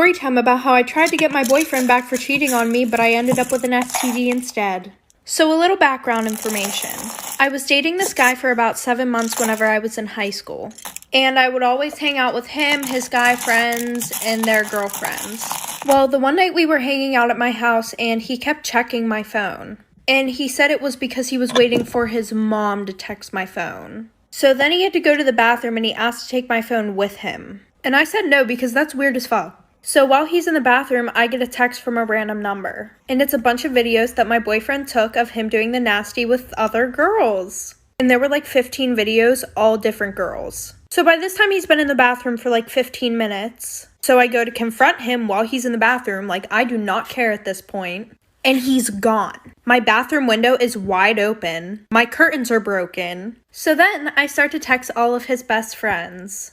Story time about how I tried to get my boyfriend back for cheating on me, but I ended up with an STD instead. So a little background information. I was dating this guy for about 7 months whenever I was in high school. And I would always hang out with him, his guy friends, and their girlfriends. Well, the one night we were hanging out at my house and he kept checking my phone. And he said it was because he was waiting for his mom to text my phone. So then he had to go to the bathroom and he asked to take my phone with him. And I said no because that's weird as fuck. So while he's in the bathroom, I get a text from a random number. And it's a bunch of videos that my boyfriend took of him doing the nasty with other girls. And there were like 15 videos, all different girls. So by this time, he's been in the bathroom for like 15 minutes. So I go to confront him while he's in the bathroom, like I do not care at this point. And he's gone. My bathroom window is wide open. My curtains are broken. So then I start to text all of his best friends.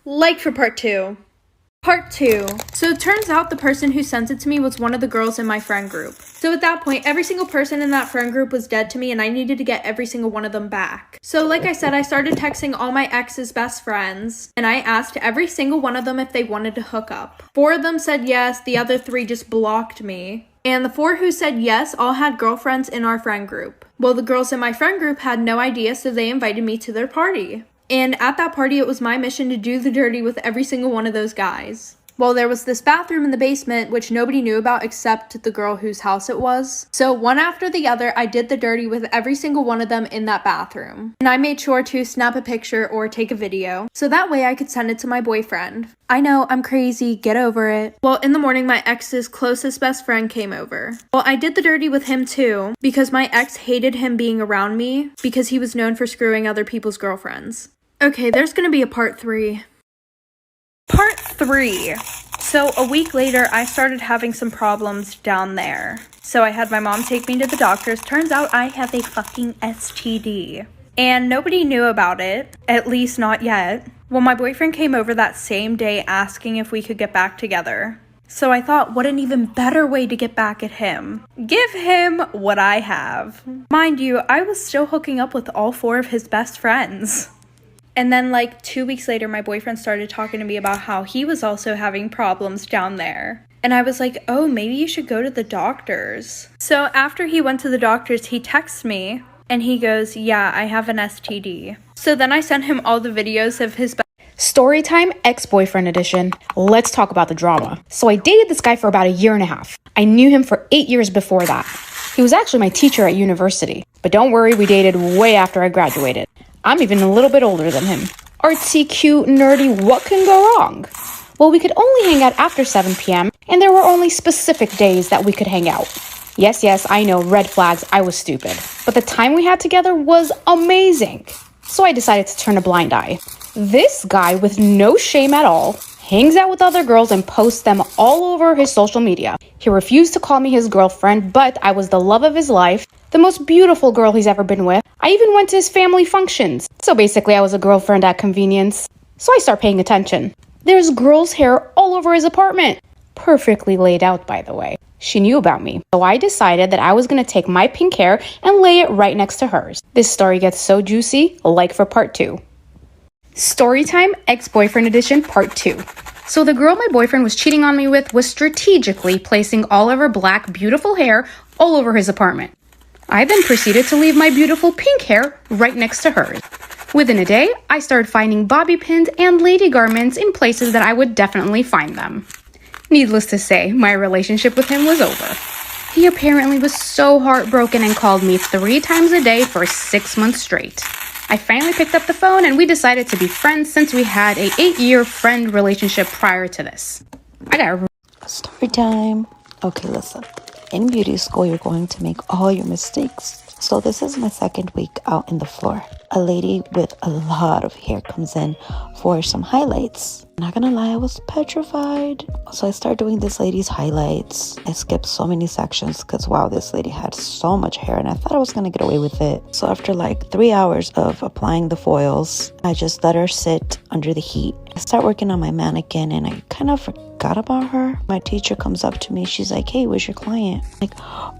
Like for part 2. Part 2. So it turns out the person who sent it to me was one of the girls in my friend group. So at that point, every single person in that friend group was dead to me and I needed to get every single one of them back. So like I said, I started texting all my ex's best friends and I asked every single one of them if they wanted to hook up. 4 of them said yes, the other 3 just blocked me. And the 4 who said yes all had girlfriends in our friend group. Well, the girls in my friend group had no idea, so they invited me to their party. And at that party, it was my mission to do the dirty with every single one of those guys. Well, there was this bathroom in the basement, which nobody knew about except the girl whose house it was. So one after the other, I did the dirty with every single one of them in that bathroom. And I made sure to snap a picture or take a video, so that way I could send it to my boyfriend. I know, I'm crazy, get over it. Well, in the morning, my ex's closest best friend came over. Well, I did the dirty with him too, because my ex hated him being around me, because he was known for screwing other people's girlfriends. Okay, there's gonna be a part 3. Part 3. So a week later, I started having some problems down there. So I had my mom take me to the doctors. Turns out I have a fucking STD. And nobody knew about it, at least not yet. Well, my boyfriend came over that same day asking if we could get back together. So I thought, what an even better way to get back at him. Give him what I have. Mind you, I was still hooking up with all 4 of his best friends. And then like 2 weeks later, my boyfriend started talking to me about how he was also having problems down there. And I was like, oh, maybe you should go to the doctors. So after he went to the doctors, he texts me and he goes, yeah, I have an STD. So then I sent him all the videos of his Storytime ex-boyfriend edition. Let's talk about the drama. So I dated this guy for about 1.5 years. I knew him for 8 years before that. He was actually my teacher at university. But don't worry, we dated way after I graduated. I'm even a little bit older than him. Artsy, cute, nerdy, what can go wrong? Well, we could only hang out after 7 p.m. and there were only specific days that we could hang out. Yes, I know, red flags, I was stupid. But the time we had together was amazing. So I decided to turn a blind eye. This guy, with no shame at all, hangs out with other girls and posts them all over his social media. He refused to call me his girlfriend, but I was the love of his life, the most beautiful girl he's ever been with. I even went to his family functions. So basically, I was a girlfriend at convenience. So I start paying attention. There's girls' hair all over his apartment. Perfectly laid out, by the way. She knew about me. So I decided that I was going to take my pink hair and lay it right next to hers. This story gets so juicy, like for part 2. Storytime ex-boyfriend edition part 2. So the girl my boyfriend was cheating on me with was strategically placing all of her black, beautiful hair all over his apartment. I then proceeded to leave my beautiful pink hair right next to hers. Within a day, I started finding bobby pins and lady garments in places that I would definitely find them. Needless to say, my relationship with him was over. He apparently was so heartbroken and called me 3 times a day for 6 months straight. I finally picked up the phone and we decided to be friends since we had a 8-year friend relationship prior to this. I got Story time. Okay, listen. In beauty school, you're going to make all your mistakes. So this is my 2nd week out in the floor. A lady with a lot of hair comes in for some highlights. Not gonna lie, I was petrified. So I started doing this lady's highlights. I skipped so many sections because wow, this lady had so much hair and I thought I was gonna get away with it. So after like 3 hours of applying the foils, I just let her sit under the heat. I start working on my mannequin and I kind of forgot about her. My teacher comes up to me. She's like, hey, where's your client? I'm like,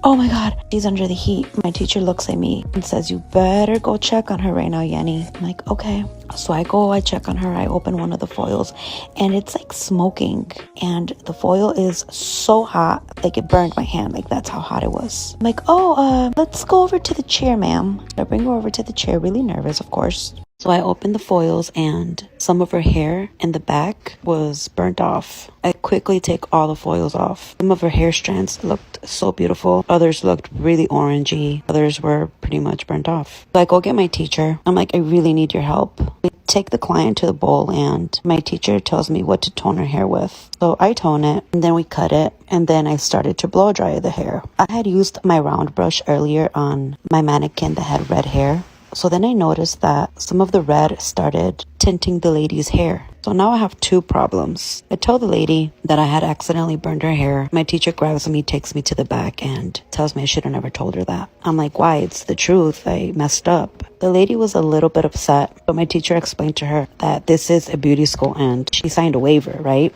oh my God, she's under the heat. My teacher looks at me and says, you better go check on her right now, Yenny. I'm like, okay. So I check on her. I open one of the foils and it's like smoking. And the foil is so hot, like it burned my hand. Like that's how hot it was. I'm like, oh, let's go over to the chair, ma'am. I bring her over to the chair, really nervous, of course. So I opened the foils and some of her hair in the back was burnt off. I quickly take all the foils off. Some of her hair strands looked so beautiful. Others looked really orangey. Others were pretty much burnt off. So I go get my teacher. I'm like, I really need your help. We take the client to the bowl and my teacher tells me what to tone her hair with. So I tone it and then we cut it and then I started to blow dry the hair. I had used my round brush earlier on my mannequin that had red hair. So then I noticed that some of the red started tinting the lady's hair. So now I have two problems. I tell the lady that I had accidentally burned her hair. My teacher grabs me, takes me to the back and tells me I should have never told her that. I'm like, why? It's the truth. I messed up. The lady was a little bit upset, but my teacher explained to her that this is a beauty school and she signed a waiver, right?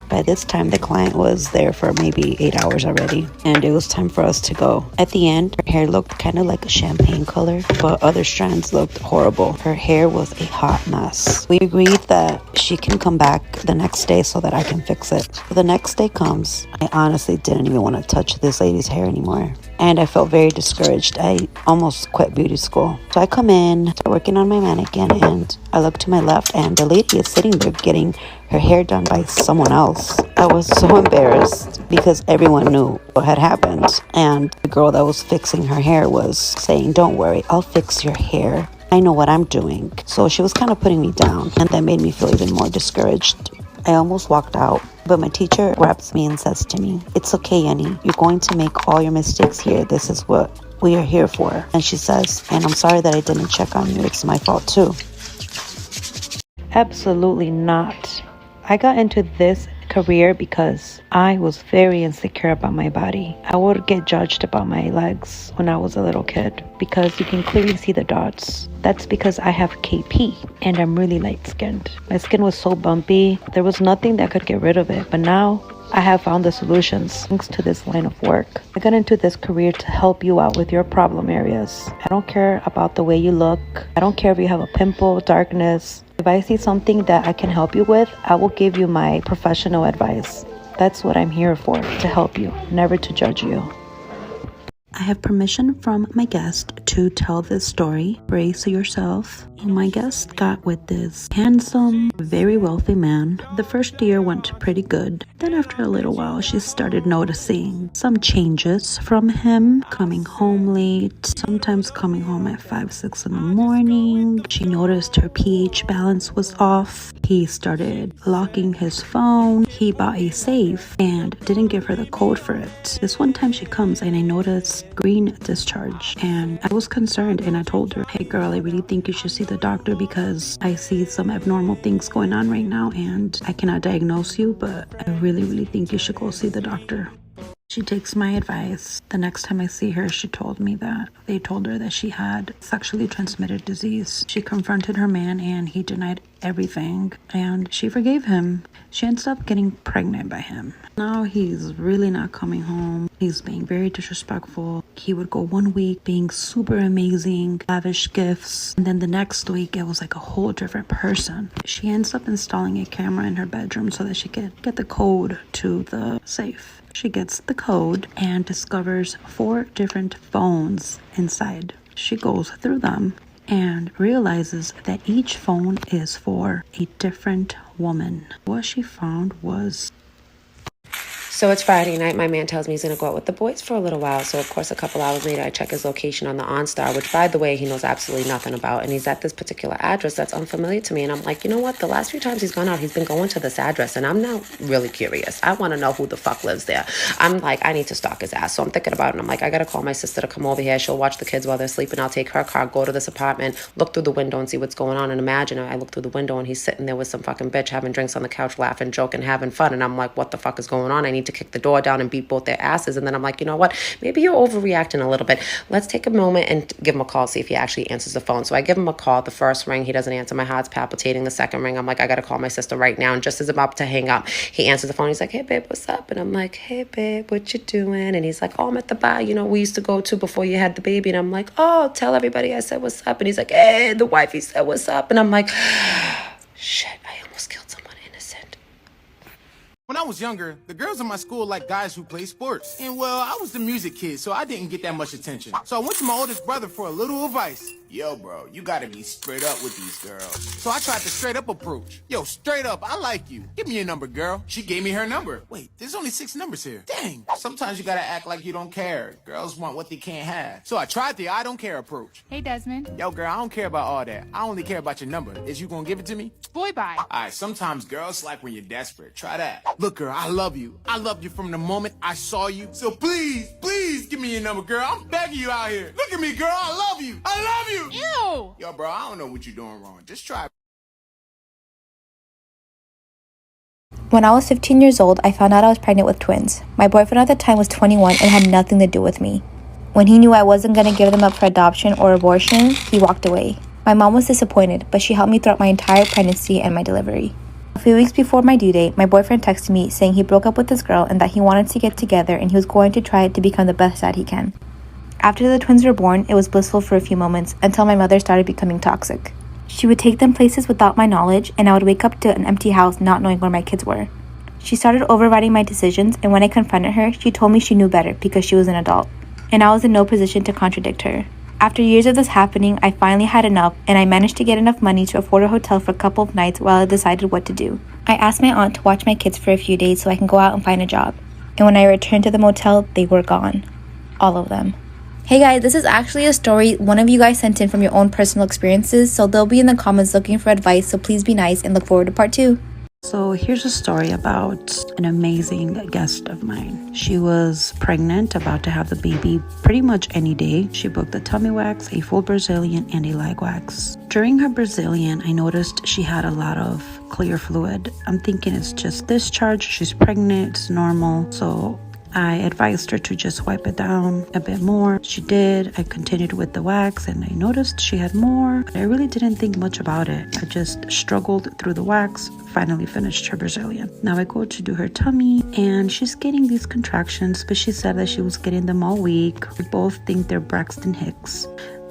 By this time, the client was there for maybe 8 hours already, and it was time for us to go. At the end, her hair looked kind of like a champagne color, but other strands looked horrible. Her hair was a hot mess. We agreed that she can come back the next day so that I can fix it. So the next day comes. I honestly didn't even want to touch this lady's hair anymore. And I felt very discouraged. I almost quit beauty school. So I come in, start working on my mannequin, and I look to my left, and the lady is sitting there getting her hair done by someone else. I was so embarrassed because everyone knew what had happened. And the girl that was fixing her hair was saying, don't worry, I'll fix your hair. I know what I'm doing. So she was kind of putting me down, and that made me feel even more discouraged. I almost walked out, but my teacher grabs me and says to me, it's okay, Yenny. You're going to make all your mistakes here. This is what we are here for. And she says, and I'm sorry that I didn't check on you. It's my fault too. Absolutely not. I got into this career because I was very insecure about my body. I would get judged about my legs when I was a little kid because you can clearly see the dots. That's because I have KP and I'm really light skinned. My skin was so bumpy, there was nothing that could get rid of it. But now I have found the solutions thanks to this line of work. I got into this career to help you out with your problem areas. I don't care about the way you look. I don't care if you have a pimple, darkness. If I see something that I can help you with, I will give you my professional advice. That's what I'm here for, to help you, never to judge you. I have permission from my guest to tell this story. Brace yourself. My guest got with this handsome, very wealthy man. The first year went pretty good. Then after a little while, she started noticing some changes from him. Coming home late, sometimes coming home at 5, 6 in the morning. She noticed her pH balance was off. He started locking his phone. He bought a safe and didn't give her the code for it. This one time she comes and I noticed green discharge and I was concerned and I told her, hey girl, I really think you should see the doctor because I see some abnormal things going on right now and I cannot diagnose you, but I really think you should go see the doctor. She takes my advice. The next time I see her, she told me that they told her that she had sexually transmitted disease. She confronted her man and he denied everything and she forgave him. She ends up getting pregnant by him. Now he's really not coming home. He's being very disrespectful. He would go 1 week being super amazing, lavish gifts, and then the next week it was like a whole different person. She ends up installing a camera in her bedroom so that she could get the code to the safe. She gets the code and discovers 4 different phones inside. She goes through them and realizes that each phone is for a different woman. What she found was... So it's Friday night. My man tells me he's going to go out with the boys for a little while. So, of course, a couple hours later, I check his location on the OnStar, which, by the way, he knows absolutely nothing about. And he's at this particular address that's unfamiliar to me. And I'm like, you know what? The last few times he's gone out, he's been going to this address. And I'm now really curious. I want to know who the fuck lives there. I'm like, I need to stalk his ass. So I'm thinking about it. And I'm like, I got to call my sister to come over here. She'll watch the kids while they're sleeping. I'll take her car, go to this apartment, look through the window and see what's going on. And imagine I look through the window and he's sitting there with some fucking bitch having drinks on the couch, laughing, joking, having fun. And I'm like, what the fuck is going on? I need to to kick the door down and beat both their asses. And then I'm like, you know what? Maybe you're overreacting a little bit. Let's take a moment and give him a call, see if he actually answers the phone. So I give him a call. The first ring, he doesn't answer. My heart's palpitating. The second ring, I'm like, I got to call my sister right now. And just as I'm about to hang up, he answers the phone. He's like, hey, babe, what's up? And I'm like, hey, babe, what you doing? And he's like, oh, I'm at the bar, we used to go to before you had the baby. And I'm like, oh, tell everybody I said what's up. And he's like, hey, the wifey said what's up. And I'm like, shit, I almost killed someone innocent. When I was younger, the girls in my school liked guys who play sports. And well, I was the music kid, so I didn't get that much attention. So I went to my oldest brother for a little advice. Yo, bro, you gotta be straight up with these girls. So I tried the straight up approach. Yo, straight up, I like you. Give me your number, girl. She gave me her number. Wait, there's only 6 numbers here. Dang, sometimes you gotta act like you don't care. Girls want what they can't have. So I tried the I don't care approach. Hey, Desmond. Yo, girl, I don't care about all that. I only care about your number. Is you gonna give it to me? Boy, bye. Alright, sometimes girls like when you're desperate. Try that. Look, girl, I love you. I loved you from the moment I saw you. So please, please give me your number, girl. I'm begging you out here. Look at me, girl. I love you. I love you. Ew. Yo, bro, I don't know what you're doing wrong. Just try. When I was 15 years old, I found out I was pregnant with twins. My boyfriend at the time was 21 and had nothing to do with me. When he knew I wasn't going to give them up for adoption or abortion, he walked away. My mom was disappointed, but she helped me throughout my entire pregnancy and my delivery. A few weeks before my due date, my boyfriend texted me saying he broke up with this girl and that he wanted to get together and he was going to try to become the best dad he can. After the twins were born, it was blissful for a few moments until my mother started becoming toxic. She would take them places without my knowledge, and I would wake up to an empty house not knowing where my kids were. She started overriding my decisions, and when I confronted her, she told me she knew better because she was an adult, and I was in no position to contradict her. After years of this happening, I finally had enough, and I managed to get enough money to afford a hotel for a couple of nights while I decided what to do. I asked my aunt to watch my kids for a few days so I can go out and find a job, and when I returned to the motel, they were gone. All of them. Hey guys, this is actually a story one of you guys sent in from your own personal experiences, so they'll be in the comments looking for advice, so please be nice and look forward to part 2. So here's a story about an amazing guest of mine. She was pregnant, about to have the baby pretty much any day. She booked a tummy wax, a full Brazilian, and a leg wax. During her Brazilian, I noticed she had a lot of clear fluid. I'm thinking it's just discharge. She's pregnant, it's normal. So I advised her to just wipe it down a bit more. She did. I continued with the wax and I noticed she had more. I really didn't think much about it. I just struggled through the wax, finally finished her Brazilian. Now I go to do her tummy and she's getting these contractions, but she said that she was getting them all week. We both think they're Braxton Hicks.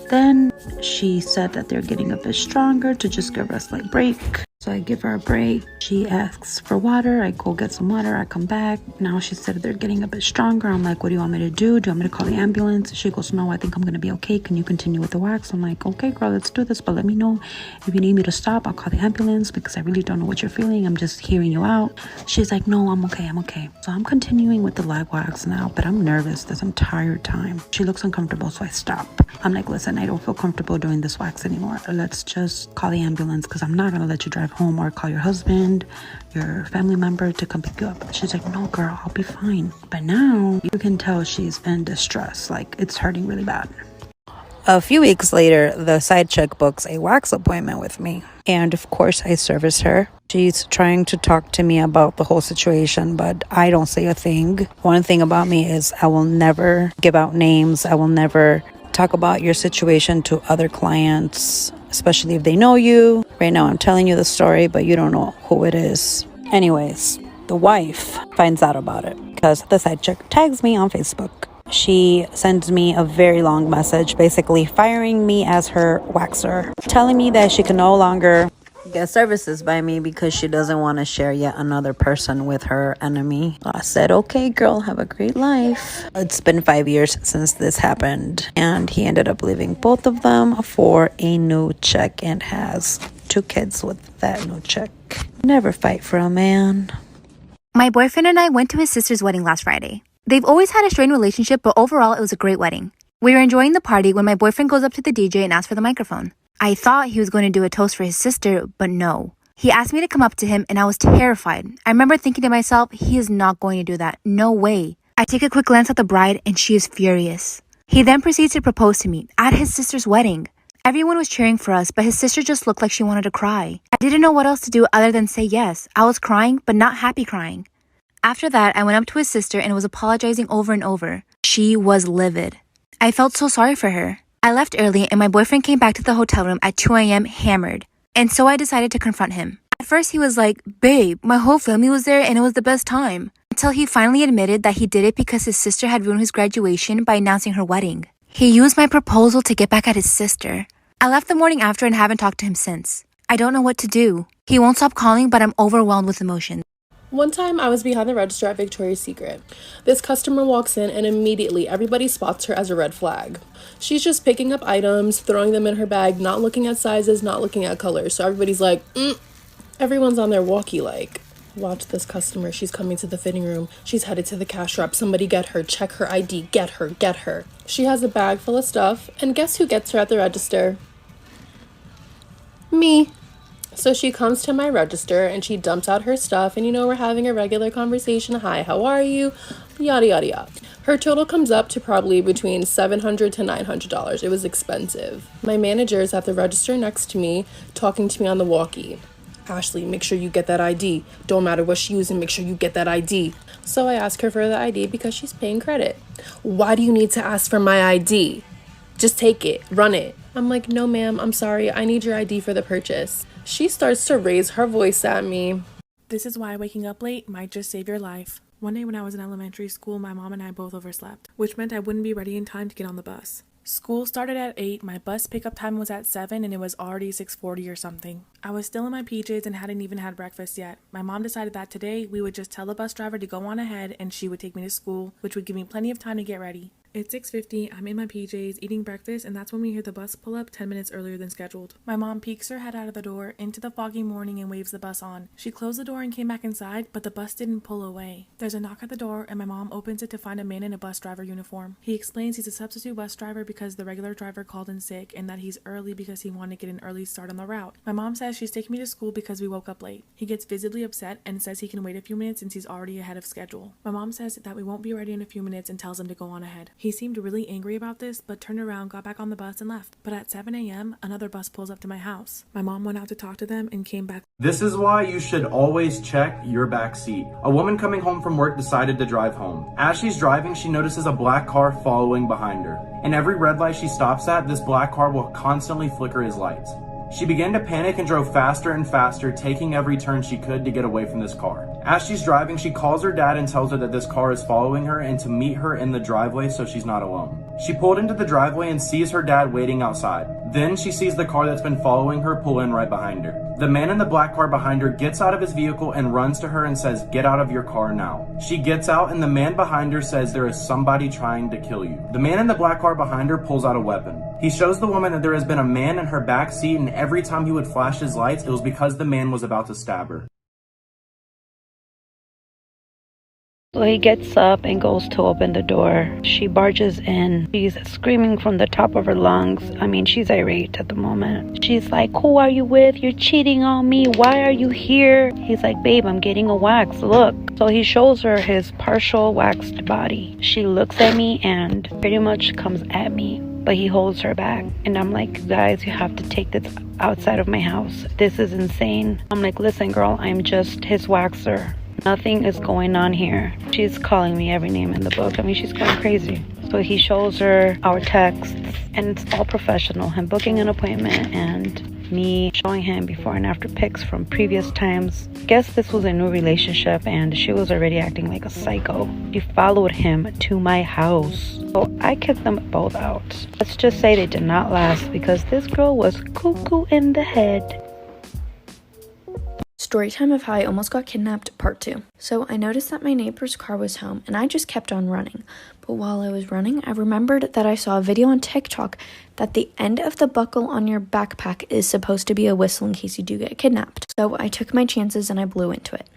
Then she said that they're getting a bit stronger, to just give her a slight break. So I give her a break. She asks for water. I go get some water. I come back. Now she said they're getting a bit stronger. I'm like, what do you want me to do? Do you want me to call the ambulance? She goes, no, I think I'm going to be okay. Can you continue with the wax? I'm like, okay, girl, let's do this. But let me know if you need me to stop. I'll call the ambulance because I really don't know what you're feeling. I'm just hearing you out. She's like, no, I'm okay. I'm okay. So I'm continuing with the live wax now, but I'm nervous this entire time. She looks uncomfortable, so I stop. I'm like, listen, I don't feel comfortable doing this wax anymore. Let's just call the ambulance because I'm not going to let you drive home or call your husband, your family member to come pick you up. She's like, no, girl, I'll be fine. But now you can tell she's in distress. Like, it's hurting really bad. A few weeks later, the side chick books a wax appointment with me. And of course, I service her. She's trying to talk to me about the whole situation, but I don't say a thing. One thing about me is I will never give out names. I will never talk about your situation to other clients, especially if they know you. Right now, I'm telling you the story, but you don't know who it is. Anyways, the wife finds out about it because the side chick tags me on Facebook. She sends me a very long message, basically firing me as her waxer, telling me that she can no longer get services by me because she doesn't want to share yet another person with her enemy. I said, okay, girl, have a great life. It's been 5 years since this happened, and he ended up leaving both of them for a new chick and has 2 kids with that new chick. Never fight for a man. My boyfriend and I went to his sister's wedding last Friday. They've always had a strained relationship, but overall it was a great wedding. We were enjoying the party when my boyfriend goes up to the DJ and asks for the microphone. I thought he was going to do a toast for his sister, but no. He asked me to come up to him and I was terrified. I remember thinking to myself, he is not going to do that. No way. I take a quick glance at the bride and she is furious. He then proceeds to propose to me at his sister's wedding. Everyone was cheering for us, but his sister just looked like she wanted to cry. I didn't know what else to do other than say yes. I was crying, but not happy crying. After that, I went up to his sister and was apologizing over and over. She was livid. I felt so sorry for her. I left early and my boyfriend came back to the hotel room at 2 a.m. hammered. And so I decided to confront him. At first he was like, "Babe, my whole family was there and it was the best time." Until he finally admitted that he did it because his sister had ruined his graduation by announcing her wedding. He used my proposal to get back at his sister. I left the morning after and haven't talked to him since. I don't know what to do. He won't stop calling, but I'm overwhelmed with emotions. One time I was behind the register at Victoria's Secret. This customer walks in and immediately everybody spots her as a red flag. She's just picking up items, throwing them in her bag, not looking at sizes, not looking at colors. So everybody's like, everyone's on their walkie like, watch this customer. She's coming to the fitting room. She's headed to the cash wrap. Somebody get her. Check her ID. Get her. Get her. She has a bag full of stuff. And guess who gets her at the register? Me. So she comes to my register and she dumps out her stuff and we're having a regular conversation. Hi, how are you? Yada, yada, yada. Her total comes up to probably between $700 to $900. It was expensive. My manager is at the register next to me talking to me on the walkie. Ashley, make sure you get that ID. Don't matter what she's using, make sure you get that ID. So I ask her for the ID because she's paying credit. Why do you need to ask for my ID? Just take it, run it. I'm like, no ma'am, I'm sorry, I need your ID for the purchase. She starts to raise her voice at me. This is why waking up late might just save your life. One day when I was in elementary school, my mom and I both overslept, which meant I wouldn't be ready in time to get on the bus. School started at 8, my bus pickup time was at 7, and it was already 6:40 or something. I was still in my PJs and hadn't even had breakfast yet. My mom decided that today we would just tell the bus driver to go on ahead and she would take me to school, which would give me plenty of time to get ready. It's 6:50, I'm in my PJs eating breakfast, and that's when we hear the bus pull up 10 minutes earlier than scheduled. My mom peeks her head out of the door into the foggy morning and waves the bus on. She closed the door and came back inside, but the bus didn't pull away. There's a knock at the door and my mom opens it to find a man in a bus driver uniform. He explains he's a substitute bus driver because the regular driver called in sick and that he's early because he wanted to get an early start on the route. My mom says she's taking me to school because we woke up late. He gets visibly upset and says he can wait a few minutes since he's already ahead of schedule. My mom says that we won't be ready in a few minutes and tells him to go on ahead. He seemed really angry about this, but turned around, got back on the bus and left. But at 7 a.m., another bus pulls up to my house. My mom went out to talk to them and came back. This is why you should always check your back seat. A woman coming home from work decided to drive home. As she's driving, she notices a black car following behind her. In every red light she stops at, this black car will constantly flicker his lights. She began to panic and drove faster and faster, taking every turn she could to get away from this car. As she's driving, she calls her dad and tells her that this car is following her and to meet her in the driveway so she's not alone. She pulled into the driveway and sees her dad waiting outside. Then she sees the car that's been following her pull in right behind her. The man in the black car behind her gets out of his vehicle and runs to her and says, "Get out of your car now." She gets out and the man behind her says, "There is somebody trying to kill you." The man in the black car behind her pulls out a weapon. He shows the woman that there has been a man in her back seat, and every time he would flash his lights, it was because the man was about to stab her. So he gets up and goes to open the door. She barges in. She's screaming from the top of her lungs. She's irate at the moment. She's like, "Who are you with? You're cheating on me. Why are you here?" He's like, "Babe, I'm getting a wax. Look." So he shows her his partial waxed body. She looks at me and pretty much comes at me, but he holds her back. And I'm like, "Guys, you have to take this outside of my house. This is insane." I'm like, "Listen, girl, I'm just his waxer. Nothing is going on here." She's calling me every name in the book. She's kind of crazy. So he shows her our texts, and it's all professional. Him booking an appointment and me showing him before and after pics from previous times. Guess this was a new relationship and she was already acting like a psycho. She followed him to my house. So I kicked them both out. Let's just say they did not last because this girl was cuckoo in the head. Storytime of how I almost got kidnapped, part 2. So I noticed that my neighbor's car was home and I just kept on running. But while I was running, I remembered that I saw a video on TikTok that the end of the buckle on your backpack is supposed to be a whistle in case you do get kidnapped. So I took my chances and I blew into it.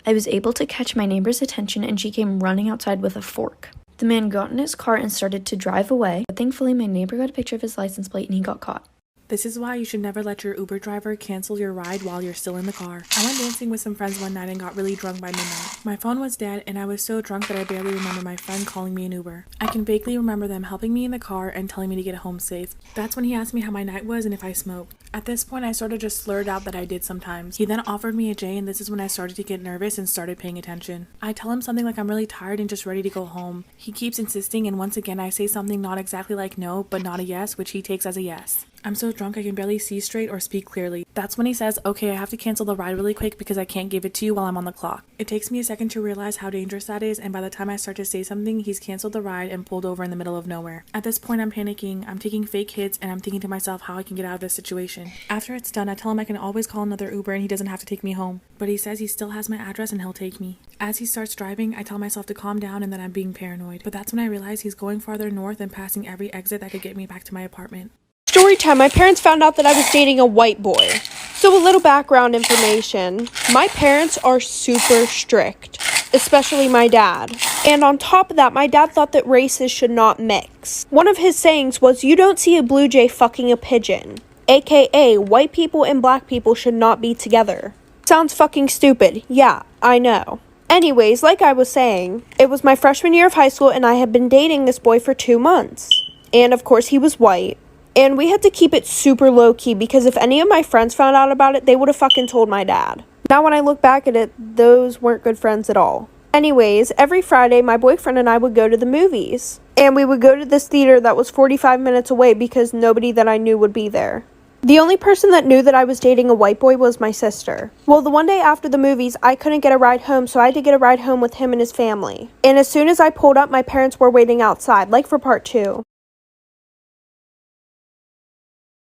I was able to catch my neighbor's attention and she came running outside with a fork. The man got in his car and started to drive away, but thankfully my neighbor got a picture of his license plate and he got caught. This is why you should never let your Uber driver cancel your ride while you're still in the car. I went dancing with some friends one night and got really drunk by midnight. My phone was dead and I was so drunk that I barely remember my friend calling me an Uber. I can vaguely remember them helping me in the car and telling me to get home safe. That's when he asked me how my night was and if I smoked. At this point, I sort of just slurred out that I did sometimes. He then offered me a J, and this is when I started to get nervous and started paying attention. I tell him something like I'm really tired and just ready to go home. He keeps insisting, and once again I say something not exactly like no, but not a yes, which he takes as a yes. I'm so drunk I can barely see straight or speak clearly. That's when he says, okay, I have to cancel the ride really quick because I can't give it to you while I'm on the clock. It takes me a second to realize how dangerous that is, and by the time I start to say something, he's canceled the ride and pulled over in the middle of nowhere. At this point, I'm panicking, I'm taking fake hits, and I'm thinking to myself how I can get out of this situation. After it's done, I tell him I can always call another Uber and he doesn't have to take me home. But he says he still has my address and he'll take me. As he starts driving, I tell myself to calm down and that I'm being paranoid. But that's when I realize he's going farther north and passing every exit that could get me back to my apartment. Story time. My parents found out that I was dating a white boy. So a little background information. My parents are super strict, especially my dad. And on top of that, my dad thought that races should not mix. One of his sayings was, you don't see a blue jay fucking a pigeon. AKA, white people and black people should not be together. Sounds fucking stupid. Yeah, I know. Anyways, like I was saying, it was my freshman year of high school and I had been dating this boy for 2 months. And of course he was white. And we had to keep it super low-key because if any of my friends found out about it, they would have fucking told my dad. Now when I look back at it, those weren't good friends at all. Anyways, every Friday, my boyfriend and I would go to the movies. And we would go to this theater that was 45 minutes away because nobody that I knew would be there. The only person that knew that I was dating a white boy was my sister. Well, the one day after the movies, I couldn't get a ride home, so I had to get a ride home with him and his family. And as soon as I pulled up, my parents were waiting outside, like for part 2.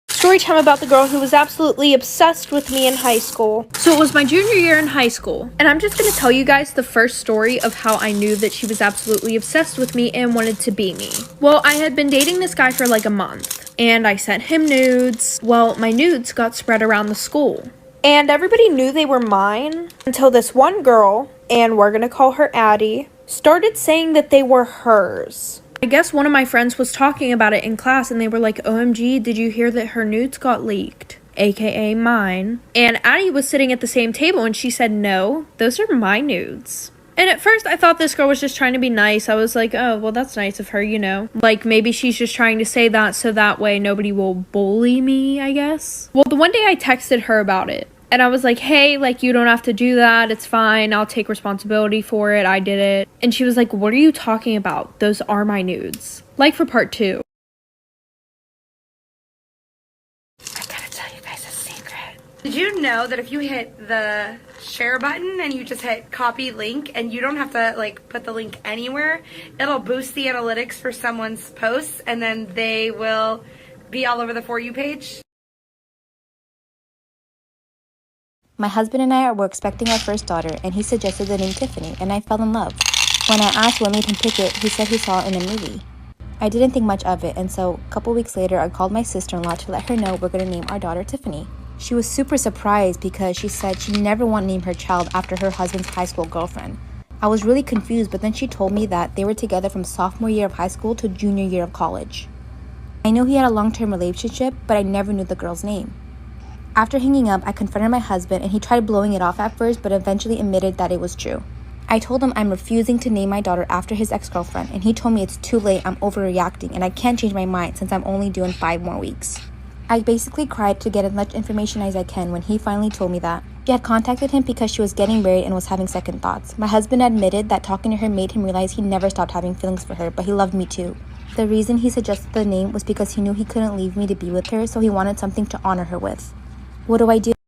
Story time about the girl who was absolutely obsessed with me in high school. So it was my junior year in high school, and I'm just going to tell you guys the first story of how I knew that she was absolutely obsessed with me and wanted to be me. Well, I had been dating this guy for like a month, and I sent him nudes. Well, my nudes got spread around the school, and everybody knew they were mine until this one girl, and we're going to call her Addie, started saying that they were hers. I guess one of my friends was talking about it in class and they were like, OMG, did you hear that her nudes got leaked? AKA mine. And Addie was sitting at the same table and she said, no, those are my nudes. And at first I thought this girl was just trying to be nice. I was like, oh, well, that's nice of her, you know. Like maybe she's just trying to say that so that way nobody will bully me, I guess. Well, the one day I texted her about it. And I was like, hey, like, you don't have to do that. It's fine. I'll take responsibility for it. I did it. And she was like, what are you talking about? Those are my nudes. Like for part 2. I gotta tell you guys a secret. Did you know that if you hit the share button and you just hit copy link and you don't have to like put the link anywhere, it'll boost the analytics for someone's posts and then they will be all over the For You page? My husband and I were expecting our first daughter, and he suggested the name Tiffany, and I fell in love. When I asked what made him pick it, he said he saw it in a movie. I didn't think much of it, and so a couple weeks later, I called my sister-in-law to let her know we're going to name our daughter Tiffany. She was super surprised because she said she never wanted to name her child after her husband's high school girlfriend. I was really confused, but then she told me that they were together from sophomore year of high school to junior year of college. I knew he had a long-term relationship, but I never knew the girl's name. After hanging up, I confronted my husband and he tried blowing it off at first but eventually admitted that it was true. I told him I'm refusing to name my daughter after his ex-girlfriend and he told me it's too late, I'm overreacting and I can't change my mind since I'm only due in 5 more weeks. I basically cried to get as much information as I can when he finally told me that. She had contacted him because she was getting married and was having second thoughts. My husband admitted that talking to her made him realize he never stopped having feelings for her, but he loved me too. The reason he suggested the name was because he knew he couldn't leave me to be with her, so he wanted something to honor her with. What do I do?